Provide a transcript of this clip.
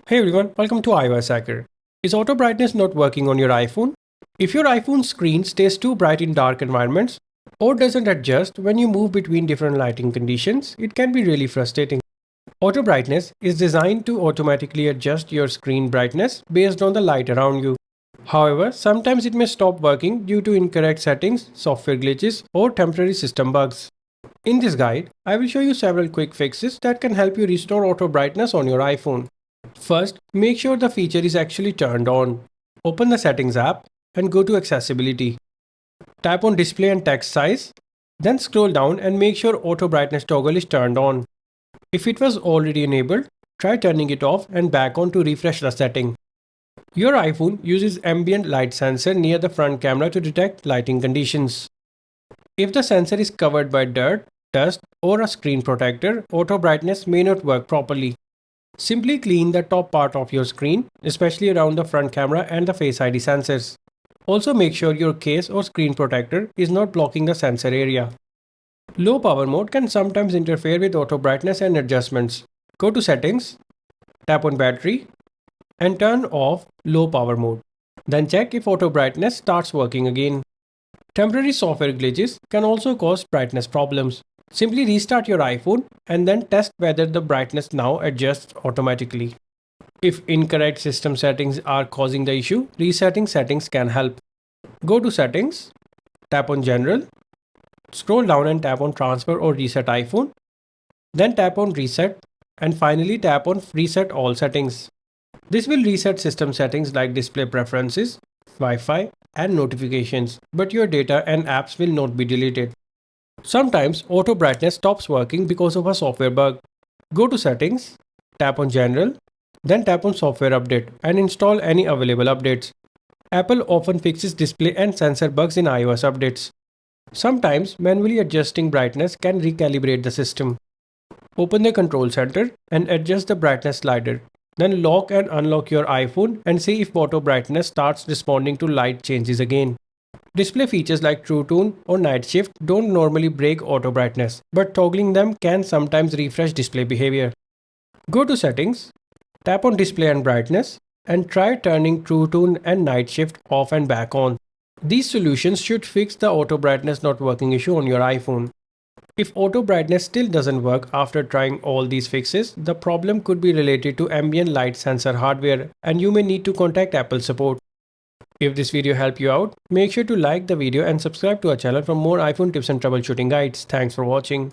Hey everyone, welcome to iOS Hacker. Is auto brightness not working on your iPhone? If your iPhone screen stays too bright in dark environments or doesn't adjust when you move between different lighting conditions, it can be really frustrating. Auto brightness is designed to automatically adjust your screen brightness based on the light around you. However, sometimes it may stop working due to incorrect settings, software glitches, or temporary system bugs. In this guide, I will show you several quick fixes that can help you restore auto brightness on your iPhone. First, make sure the feature is actually turned on. Open the Settings app and go to Accessibility. Tap on Display and Text Size, then scroll down and make sure Auto Brightness toggle is turned on. If it was already enabled, try turning it off and back on to refresh the setting. Your iPhone uses ambient light sensor near the front camera to detect lighting conditions. If the sensor is covered by dirt, dust, or a screen protector, auto brightness may not work properly. Simply clean the top part of your screen, especially around the front camera and the Face ID sensors. Also make sure your case or screen protector is not blocking the sensor area. Low power mode can sometimes interfere with auto brightness and adjustments. Go to Settings, tap on Battery, and turn off low power mode. Then check if auto brightness starts working again. Temporary software glitches can also cause brightness problems. Simply restart your iPhone and then test whether the brightness now adjusts automatically. If incorrect system settings are causing the issue, resetting settings can help. Go to Settings, tap on General, scroll down and tap on Transfer or Reset iPhone, then tap on Reset, and finally tap on Reset All Settings. This will reset system settings like display preferences, Wi-Fi, and notifications, but your data and apps will not be deleted. Sometimes auto brightness stops working because of a software bug. Go to Settings, tap on General, then tap on Software Update and install any available updates. Apple often fixes display and sensor bugs in iOS updates. Sometimes manually adjusting brightness can recalibrate the system. Open the Control Center and adjust the brightness slider. Then lock and unlock your iPhone and see if auto brightness starts responding to light changes again. Display features like True Tone or Night Shift don't normally break auto brightness, but toggling them can sometimes refresh display behavior. Go to Settings, tap on Display and Brightness, and try turning True Tone and Night Shift off and back on. These solutions should fix the auto brightness not working issue on your iPhone. If auto brightness still doesn't work after trying all these fixes, the problem could be related to ambient light sensor hardware and you may need to contact Apple support. If this video helped you out, make sure to like the video and subscribe to our channel for more iPhone tips and troubleshooting guides. Thanks for watching.